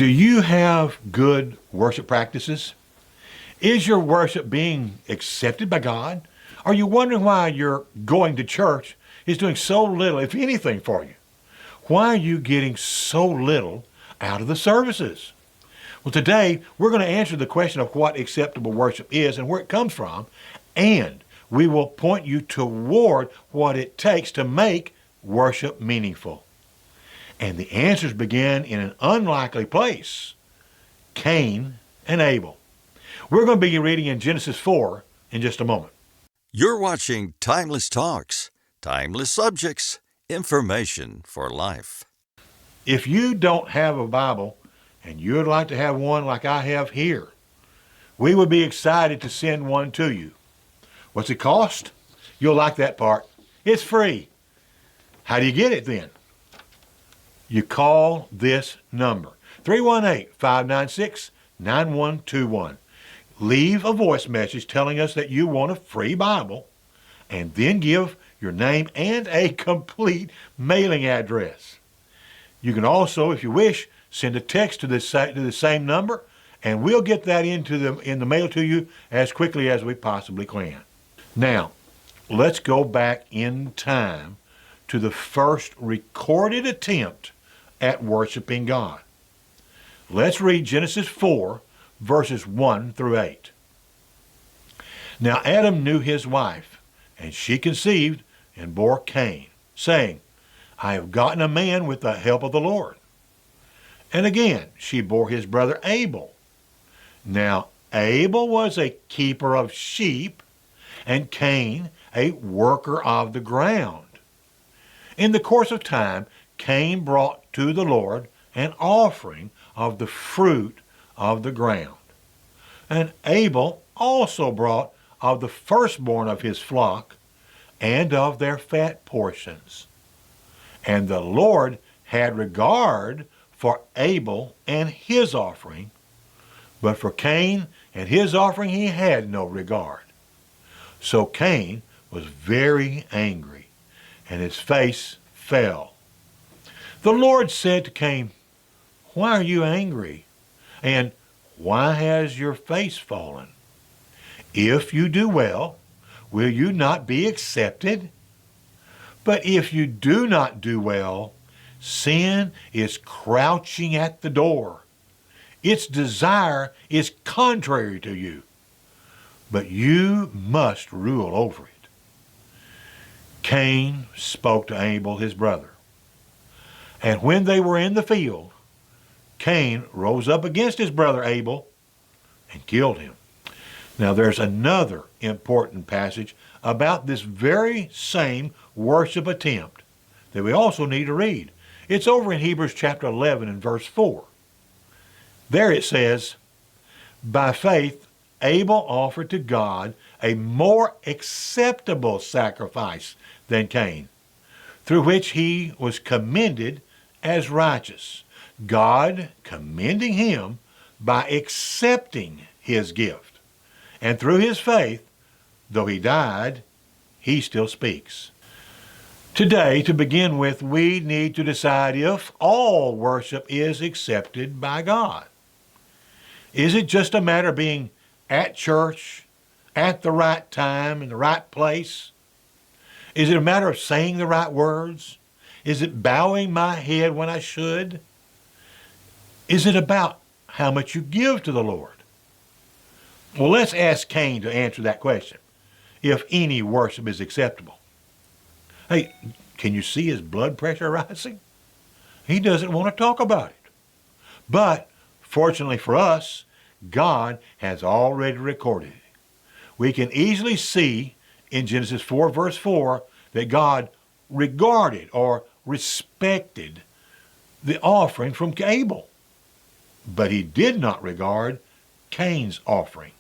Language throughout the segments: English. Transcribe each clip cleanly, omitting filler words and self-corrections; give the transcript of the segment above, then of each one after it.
Do you have good worship practices? Is your worship being accepted by God? Are you wondering why your going to church is doing so little, if anything, for you? Why are you getting so little out of the services? Well, today we're going to answer the question of what acceptable worship is and where it comes from, and we will point you toward what it takes to make worship meaningful. And the answers begin in an unlikely place: Cain and Abel. We're going to be reading in Genesis 4 in just a moment. You're watching Timeless Talks, timeless subjects, information for life. If you don't have a Bible and you'd like to have one like I have here, we would be excited to send one to you. What's it cost? You'll like that part. It's free. How do you get it then? You call this number, 318-596-9121. Leave a voice message telling us that you want a free Bible, and then give your name and a complete mailing address. You can also, if you wish, send a text to the same number, and we'll get that in the mail to you as quickly as we possibly can. Now, let's go back in time to the first recorded attempt at worshiping God. Let's read Genesis 4, verses 1 through 8. Now Adam knew his wife, and she conceived and bore Cain, saying, I have gotten a man with the help of the Lord. And again she bore his brother Abel. Now Abel was a keeper of sheep, and Cain a worker of the ground. In the course of time, Cain brought to the Lord an offering of the fruit of the ground. And Abel also brought of the firstborn of his flock and of their fat portions. And the Lord had regard for Abel and his offering, but for Cain and his offering he had no regard. So Cain was very angry, and his face fell. The Lord said to Cain, Why are you angry? And why has your face fallen? If you do well, will you not be accepted? But if you do not do well, sin is crouching at the door. Its desire is contrary to you, but you must rule over it. Cain spoke to Abel his brother. And when they were in the field, Cain rose up against his brother Abel and killed him. Now there's another important passage about this very same worship attempt that we also need to read. It's over in Hebrews chapter 11 and verse 4. There it says, By faith Abel offered to God a more acceptable sacrifice than Cain, through which he was commended as righteous, God commending him by accepting his gift. And through his faith, though he died, he still speaks. Today, to begin with, we need to decide if all worship is accepted by God. Is it just a matter of being at church, at the right time, in the right place? Is it a matter of saying the right words? Is it bowing my head when I should? Is it about how much you give to the Lord? Well, let's ask Cain to answer that question, if any worship is acceptable. Hey, can you see his blood pressure rising? He doesn't want to talk about it. But fortunately for us, God has already recorded it. We can easily see in Genesis 4 verse 4 that God regarded or respected the offering from Abel, but he did not regard Cain's offering.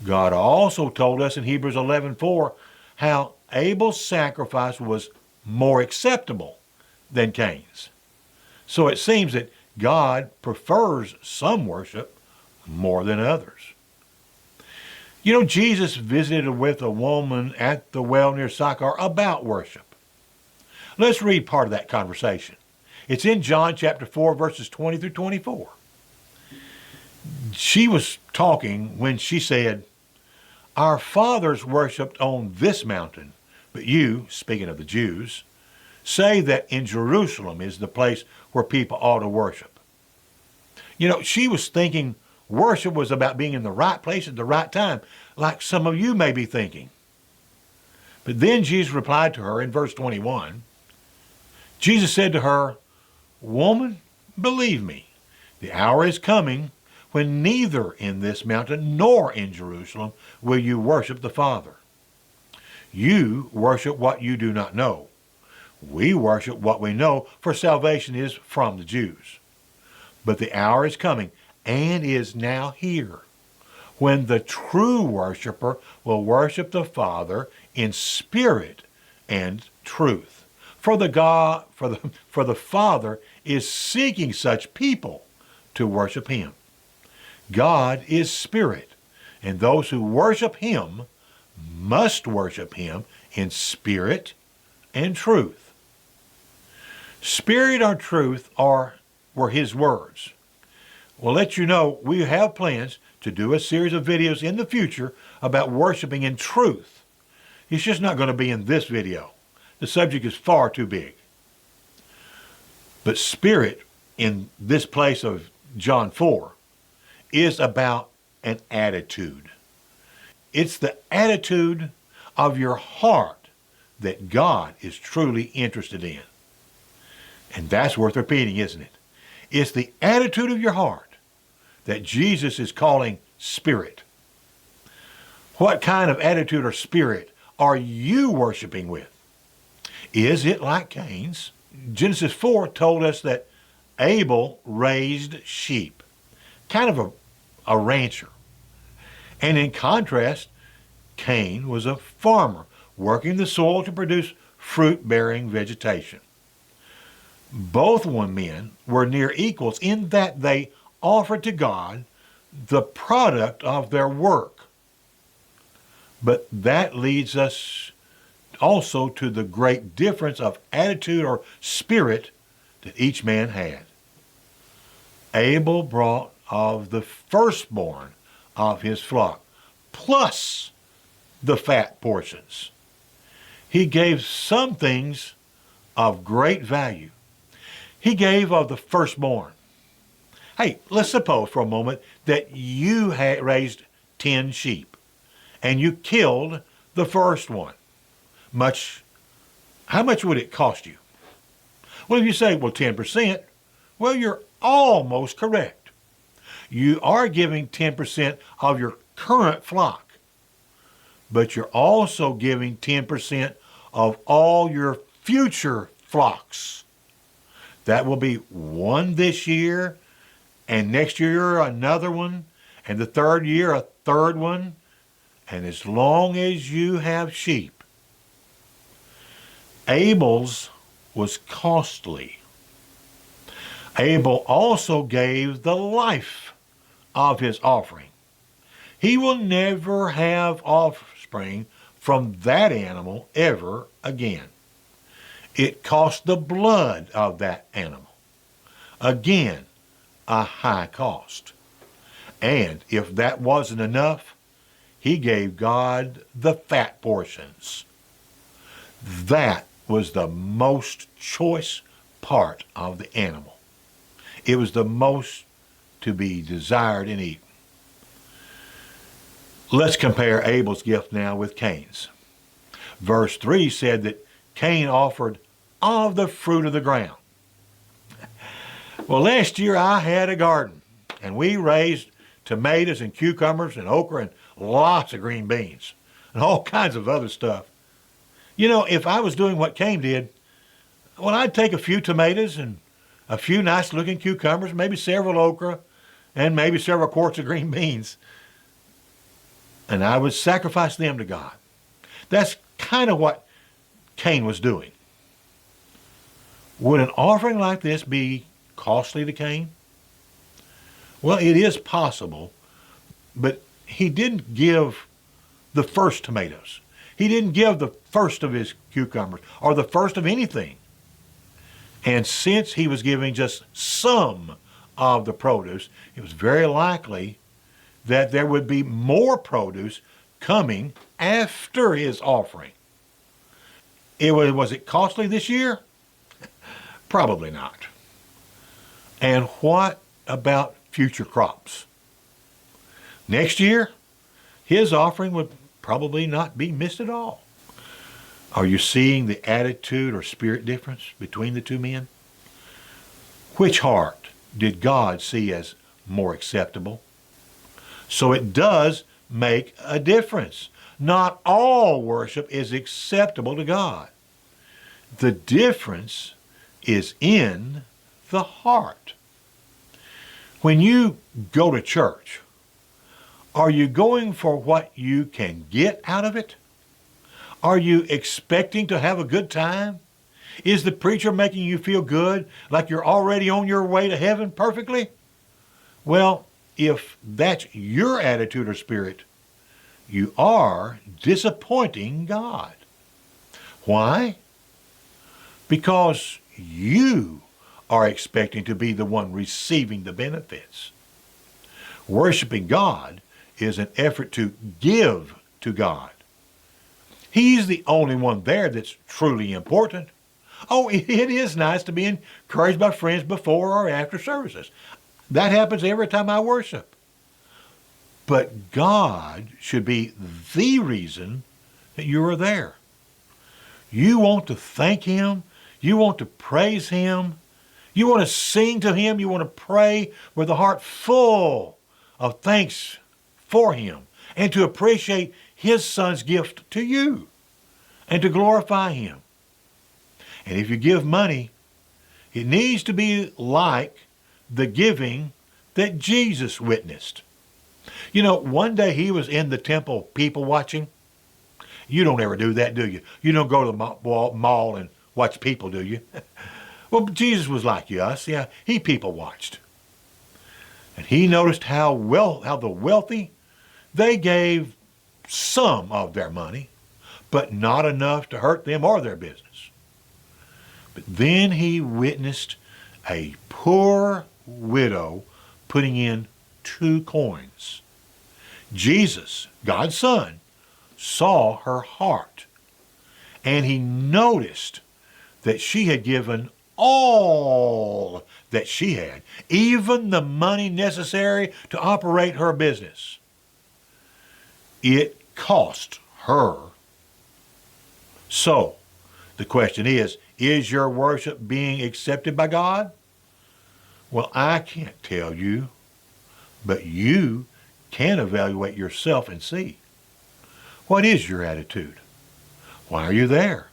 God also told us in Hebrews 11:4 how Abel's sacrifice was more acceptable than Cain's. So it seems that God prefers some worship more than others. You know, Jesus visited with a woman at the well near Sychar about worship. Let's read part of that conversation. It's in John chapter 4, verses 20 through 24. She was talking when she said, "Our fathers worshipped on this mountain, but you," speaking of the Jews, "say that in Jerusalem is the place where people ought to worship." You know, she was thinking worship was about being in the right place at the right time, like some of you may be thinking. But then Jesus replied to her in verse 21. Jesus said to her, "Woman, believe me, the hour is coming when neither in this mountain nor in Jerusalem will you worship the Father. You worship what you do not know. We worship what we know, for salvation is from the Jews. But the hour is coming, and is now here, when the true worshiper will worship the Father in spirit and truth. For the Father is seeking such people to worship him. God is spirit, and those who worship him must worship him in spirit and truth." Spirit or truth were his words. We'll let you know we have plans to do a series of videos in the future about worshiping in truth. It's just not going to be in this video. The subject is far too big. But spirit in this place of John 4 is about an attitude. It's the attitude of your heart that God is truly interested in. And that's worth repeating, isn't it? It's the attitude of your heart that Jesus is calling spirit. What kind of attitude or spirit are you worshiping with? Is it like Cain's? Genesis 4 told us that Abel raised sheep, kind of a rancher. And in contrast, Cain was a farmer, working the soil to produce fruit-bearing vegetation. Both men were near equals in that they offered to God the product of their work. But that leads us also to the great difference of attitude or spirit that each man had. Abel brought of the firstborn of his flock, plus the fat portions. He gave some things of great value. He gave of the firstborn. Hey, let's suppose for a moment that you had raised 10 sheep and you killed the first one. How much would it cost you? Well, if you say, 10%, well, you're almost correct. You are giving 10% of your current flock, but you're also giving 10% of all your future flocks. That will be one this year, and next year another one, and the third year a third one, and as long as you have sheep. Abel's was costly. Abel also gave the life of his offering. He will never have offspring from that animal ever again. It cost the blood of that animal. Again, a high cost. And if that wasn't enough, he gave God the fat portions. That was the most choice part of the animal. It was the most to be desired and eaten. Let's compare Abel's gift now with Cain's. Verse 3 said that Cain offered of the fruit of the ground. Well, last year I had a garden, and we raised tomatoes and cucumbers and okra and lots of green beans and all kinds of other stuff. You know, if I was doing what Cain did, well, I'd take a few tomatoes and a few nice looking cucumbers, maybe several okra, and maybe several quarts of green beans, and I would sacrifice them to God. That's kind of what Cain was doing. Would an offering like this be costly to Cain? Well, it is possible, but he didn't give the first tomatoes. He didn't give the first of his cucumbers or the first of anything. And since he was giving just some of the produce, it was very likely that there would be more produce coming after his offering. Was it costly this year? Probably not. And what about future crops? Next year, his offering would probably not be missed at all. Are you seeing the attitude or spirit difference between the two men? Which heart did God see as more acceptable? So it does make a difference. Not all worship is acceptable to God. The difference is in the heart. When you go to church, are you going for what you can get out of it? Are you expecting to have a good time? Is the preacher making you feel good, like you're already on your way to heaven perfectly? Well, if that's your attitude or spirit, you are disappointing God. Why? Because you are expecting to be the one receiving the benefits. Worshiping God is an effort to give to God. He's the only one there that's truly important. Oh, it is nice to be encouraged by friends before or after services. That happens every time I worship. But God should be the reason that you are there. You want to thank Him. You want to praise Him. You want to sing to Him. You want to pray with a heart full of thanks for Him and to appreciate His Son's gift to you and to glorify Him. And if you give money, it needs to be like the giving that Jesus witnessed. You know, one day He was in the temple people watching. You don't ever do that, do you? You don't go to the mall and watch people, do you? Well, Jesus was like us. Yeah, He people watched. And He noticed how the wealthy, they gave some of their money, but not enough to hurt them or their business. But then He witnessed a poor widow putting in 2 coins. Jesus, God's Son, saw her heart, and He noticed that she had given all that she had, even the money necessary to operate her business. It cost her. So, the question is your worship being accepted by God? Well, I can't tell you, but you can evaluate yourself and see. What is your attitude? Why are you there?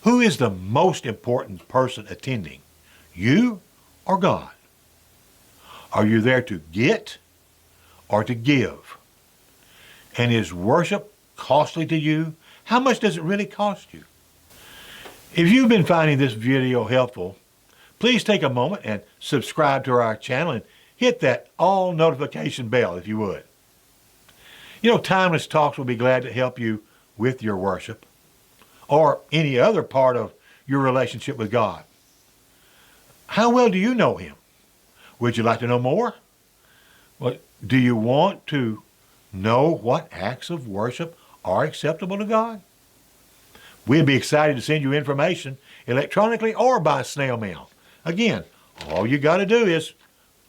Who is the most important person attending, you or God? Are you there to get or to give? And is worship costly to you? How much does it really cost you? If you've been finding this video helpful, please take a moment and subscribe to our channel and hit that all notification bell if you would. You know, Timeless Talks will be glad to help you with your worship or any other part of your relationship with God. How well do you know Him? Would you like to know more? Well, do you want to know what acts of worship are acceptable to God? We'd be excited to send you information electronically or by snail mail. Again, all you got to do is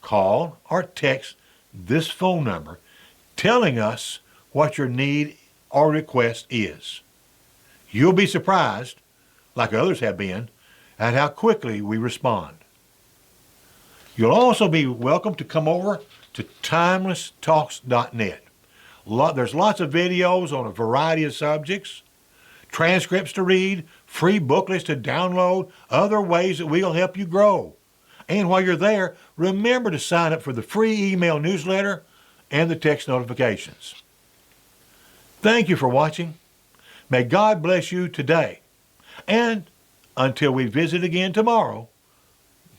call or text this phone number telling us what your need or request is. You'll be surprised, like others have been, at how quickly we respond. You'll also be welcome to come over to timelesstalks.net. There's lots of videos on a variety of subjects, transcripts to read, free booklets to download, other ways that we'll help you grow. And while you're there, remember to sign up for the free email newsletter and the text notifications. Thank you for watching. May God bless you today. And until we visit again tomorrow,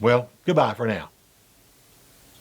well, goodbye for now.